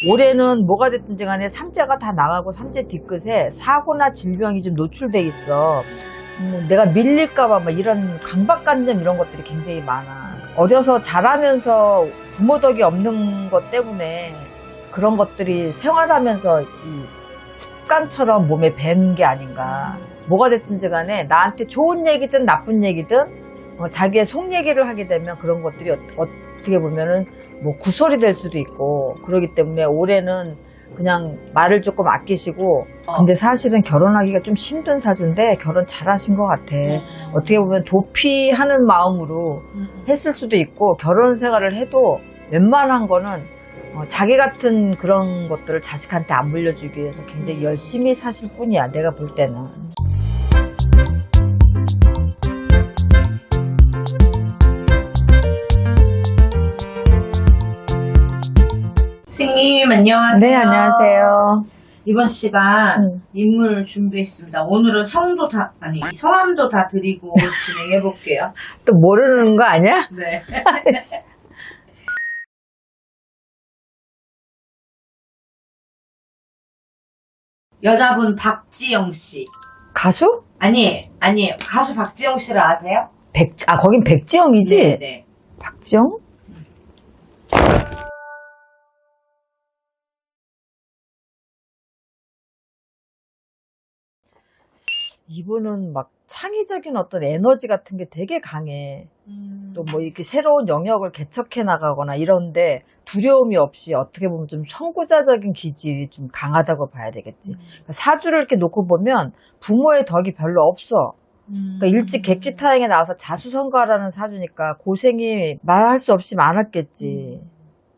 올해는 뭐가 됐든지 간에 삼재가 다 나가고 삼재 뒤끝에 사고나 질병이 좀 노출돼 있어. 내가 밀릴까봐 막 이런 강박관념 이런 것들이 굉장히 많아. 어려서 자라면서 부모 덕이 없는 것 때문에 그런 것들이 생활하면서 이 습관처럼 몸에 밴 게 아닌가. 뭐가 됐든지 간에 나한테 좋은 얘기든 나쁜 얘기든 자기의 속 얘기를 하게 되면 그런 것들이 어떻게 보면은 뭐 구설이 될 수도 있고 그러기 때문에 올해는 그냥 말을 조금 아끼시고. 근데 사실은 결혼하기가 좀 힘든 사주인데 결혼 잘하신 것 같아. 어떻게 보면 도피하는 마음으로 했을 수도 있고 결혼 생활을 해도 웬만한 거는 자기 같은 그런 것들을 자식한테 안 물려주기 위해서 굉장히 열심히 사실 뿐이야, 내가 볼 때는. 선생님 안녕하세요. 네, 안녕하세요. 이번 시간 인물 준비했습니다. 오늘은 성함도 다 드리고 진행해 볼게요. 또 모르는 거 아니야? 네. 여자분 박지영 씨. 가수? 아니에요. 가수 박지영 씨를 아세요? 거긴 백지영이지? 네. 박지영? 이분은 막 창의적인 어떤 에너지 같은 게 되게 강해. 또 뭐 이렇게 새로운 영역을 개척해 나가거나 이런데 두려움이 없이 어떻게 보면 좀 선구자적인 기질이 좀 강하다고 봐야 되겠지. 그러니까 사주를 이렇게 놓고 보면 부모의 덕이 별로 없어. 그러니까 일찍 객지타행에 나와서 자수성가라는 사주니까 고생이 말할 수 없이 많았겠지.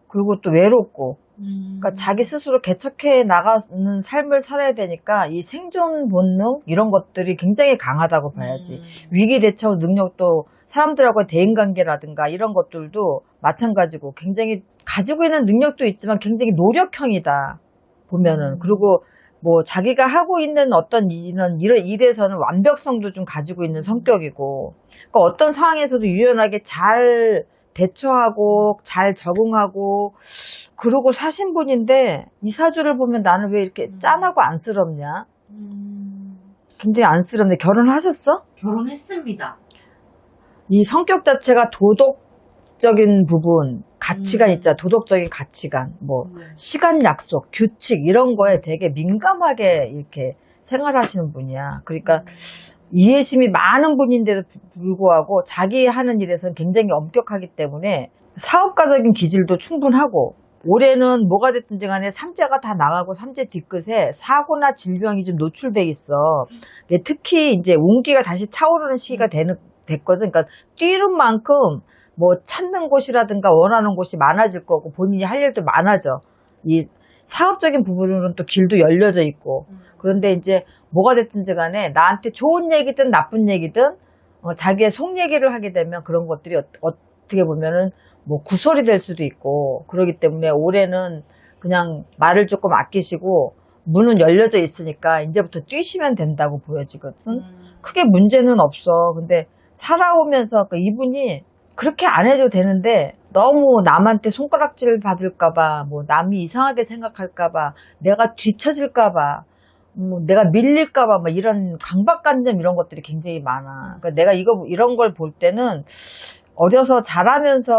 그리고 또 외롭고. 그러니까 자기 스스로 개척해 나가는 삶을 살아야 되니까 이 생존 본능 이런 것들이 굉장히 강하다고 봐야지. 위기 대처 능력도 사람들하고의 대인관계라든가 이런 것들도 마찬가지고 굉장히 가지고 있는 능력도 있지만 굉장히 노력형이다 보면은. 그리고 뭐 자기가 하고 있는 어떤 이런 일에서는 완벽성도 좀 가지고 있는 성격이고, 그러니까 어떤 상황에서도 유연하게 잘 대처하고 잘 적응하고 그러고 사신 분인데 이 사주를 보면 나는 왜 이렇게 짠하고 안쓰럽냐? 굉장히 안쓰럽네. 결혼하셨어? 결혼했습니다. 이 성격 자체가 도덕적인 부분, 가치관 있잖아. 도덕적인 가치관, 뭐 시간 약속, 규칙 이런 거에 되게 민감하게 이렇게 생활하시는 분이야. 그러니까 이해심이 많은 분인데도 불구하고 자기 하는 일에서는 굉장히 엄격하기 때문에 사업가적인 기질도 충분하고, 올해는 뭐가 됐든지 간에 삼재가 다 나가고 삼재 뒤끝에 사고나 질병이 좀 노출돼 있어. 특히 이제 운기가 다시 차오르는 시기가 됐거든. 그러니까 뛰는 만큼 뭐 찾는 곳이라든가 원하는 곳이 많아질 거고 본인이 할 일도 많아져. 이 사업적인 부분으로는 또 길도 열려져 있고. 그런데 이제 뭐가 됐든지 간에 나한테 좋은 얘기든 나쁜 얘기든 자기의 속 얘기를 하게 되면 그런 것들이 어떻게 보면은 뭐 구설이 될 수도 있고 그러기 때문에 올해는 그냥 말을 조금 아끼시고 문은 열려져 있으니까 이제부터 뛰시면 된다고 보여지거든. 크게 문제는 없어. 근데 살아오면서 이분이 그렇게 안 해도 되는데 너무 남한테 손가락질 받을까봐, 뭐 남이 이상하게 생각할까봐, 내가 뒤처질까봐, 내가 밀릴까봐 막 이런 강박관념 이런 것들이 굉장히 많아. 그러니까 내가 이런 걸 볼 때는 어려서 자라면서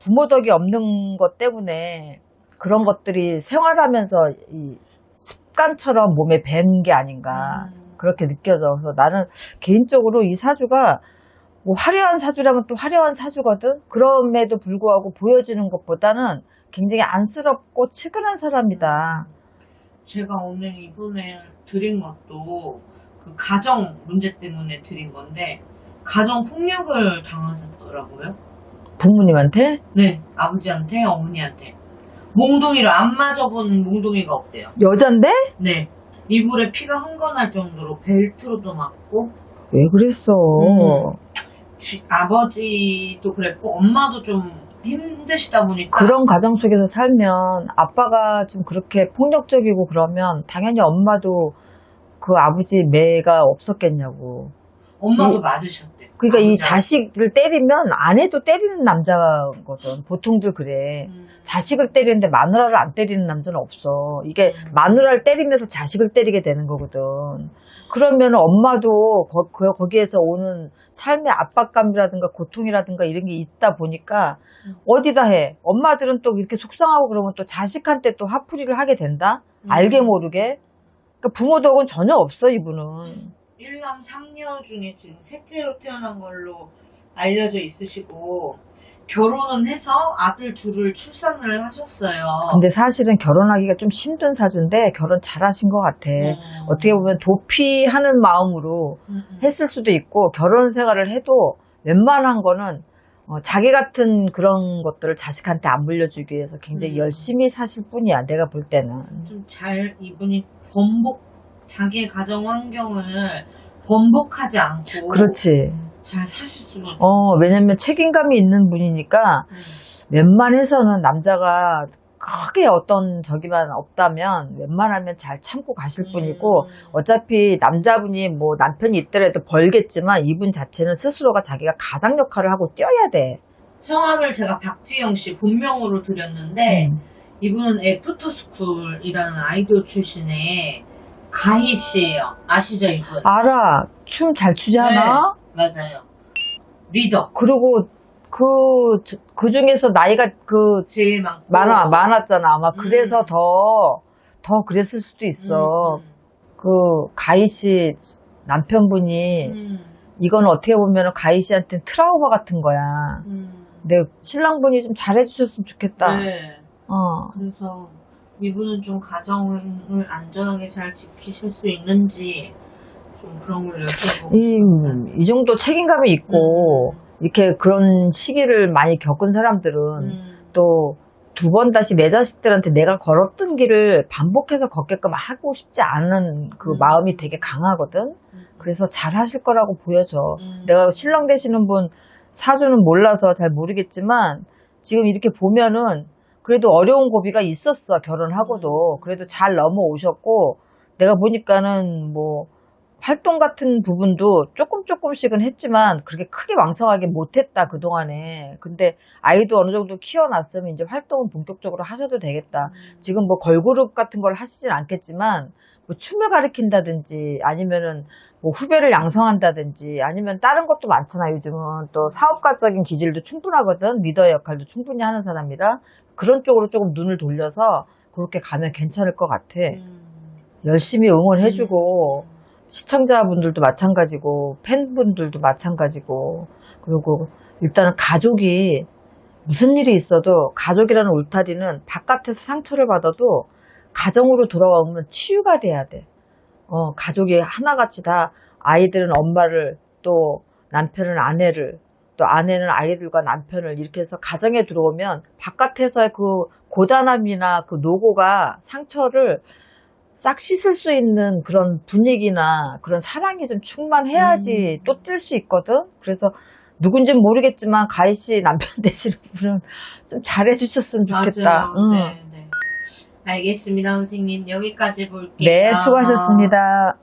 부모 덕이 없는 것 때문에 그런 것들이 생활하면서 이 습관처럼 몸에 밴 게 아닌가 그렇게 느껴져. 그래서 나는 개인적으로 이 사주가 뭐 화려한 사주라면 또 화려한 사주거든. 그럼에도 불구하고 보여지는 것보다는 굉장히 안쓰럽고 측은한 사람이다. 제가 오늘 이분을 드린 것도 그 가정 문제 때문에 드린 건데 가정 폭력을 당하셨더라고요. 부모님한테? 네, 아버지한테, 어머니한테. 몽둥이를 안 맞아본 몽둥이가 없대요. 여잔데? 네, 이불에 피가 흥건할 정도로 벨트로도 맞고. 왜 그랬어? 아버지도 그랬고 엄마도 좀 힘드시다 보니까. 그런 가정 속에서 살면 아빠가 좀 그렇게 폭력적이고 그러면 당연히 엄마도 그 아버지 매가 없었겠냐고. 엄마도 맞으셨대. 그러니까 이 아버지하고. 자식을 때리면 아내도 때리는 남자거든. 보통들 그래. 자식을 때리는데 마누라를 안 때리는 남자는 없어. 이게 마누라를 때리면서 자식을 때리게 되는 거거든. 그러면 엄마도 거기에서 오는 삶의 압박감이라든가 고통이라든가 이런 게 있다 보니까 어디다 해. 엄마들은 또 이렇게 속상하고 그러면 또 자식한테 또 화풀이를 하게 된다? 알게 모르게. 그러니까 부모 덕은 전혀 없어, 이분은. 1남 3녀 중에 지금 셋째로 태어난 걸로 알려져 있으시고 결혼은 해서 아들 둘을 출산을 하셨어요. 근데 사실은 결혼하기가 좀 힘든 사주인데 결혼 잘하신 것 같아. 어떻게 보면 도피하는 마음으로 했을 수도 있고 결혼 생활을 해도 웬만한 거는 자기 같은 그런 것들을 자식한테 안 물려주기 위해서 굉장히 열심히 사실 뿐이야. 내가 볼 때는. 좀 잘 이분이 자기의 가정 환경을 번복하지 않고 그렇지. 잘 사실 수가 왜냐면 책임감이 있는 분이니까 웬만해서는 남자가 크게 어떤 저기만 없다면 웬만하면 잘 참고 가실 분이고 어차피 남자분이 뭐 남편이 있더라도 벌겠지만 이분 자체는 스스로가 자기가 가장 역할을 하고 뛰어야 돼. 성함을 제가 박지영 씨 본명으로 드렸는데 이분은 애프터스쿨이라는 아이돌 출신의 가희 씨예요. 아시죠 이분? 알아. 춤 잘 추지 않아? 네, 맞아요. 리더 그리고 그 중에서 나이가 제일 많고 많았잖아. 아마 그래서 더 그랬을 수도 있어. 그 가희 씨 남편분이 이건 어떻게 보면 가희 씨한테는 트라우마 같은 거야. 근데 신랑분이 좀 잘해주셨으면 좋겠다. 네. 그래서 이분은 좀 가정을 안전하게 잘 지키실 수 있는지 좀 그런 걸 여쭤보고 이 정도 책임감이 있고 이렇게 그런 시기를 많이 겪은 사람들은 또 두 번 다시 내 자식들한테 내가 걸었던 길을 반복해서 걷게끔 하고 싶지 않은 그 마음이 되게 강하거든. 그래서 잘 하실 거라고 보여져. 내가 신랑 되시는 분 사주는 몰라서 잘 모르겠지만 지금 이렇게 보면은 그래도 어려운 고비가 있었어. 결혼하고도. 그래도 잘 넘어오셨고 내가 보니까는 뭐 활동 같은 부분도 조금씩은 했지만 그렇게 크게 왕성하게 못했다 그동안에. 근데 아이도 어느 정도 키워놨으면 이제 활동은 본격적으로 하셔도 되겠다. 지금 뭐 걸그룹 같은 걸 하시진 않겠지만 뭐 춤을 가르친다든지 아니면은 뭐 후배를 양성한다든지 아니면 다른 것도 많잖아. 요즘은 또 사업가적인 기질도 충분하거든. 리더의 역할도 충분히 하는 사람이라 그런 쪽으로 조금 눈을 돌려서 그렇게 가면 괜찮을 것 같아. 열심히 응원해주고 시청자분들도 마찬가지고 팬분들도 마찬가지고 그리고 일단은 가족이 무슨 일이 있어도 가족이라는 울타리는 바깥에서 상처를 받아도 가정으로 돌아오면 치유가 돼야 돼. 가족이 하나같이 다 아이들은 엄마를 또 남편은 아내를 또 아내는 아이들과 남편을 이렇게 해서 가정에 들어오면 바깥에서의 그 고단함이나 그 노고가 상처를 싹 씻을 수 있는 그런 분위기나 그런 사랑이 좀 충만해야지 또 뛸 수 있거든. 그래서 누군지는 모르겠지만 가희 씨 남편 되시는 분은 좀 잘해주셨으면 좋겠다. 네. 알겠습니다, 선생님. 여기까지 볼게요. 네, 수고하셨습니다.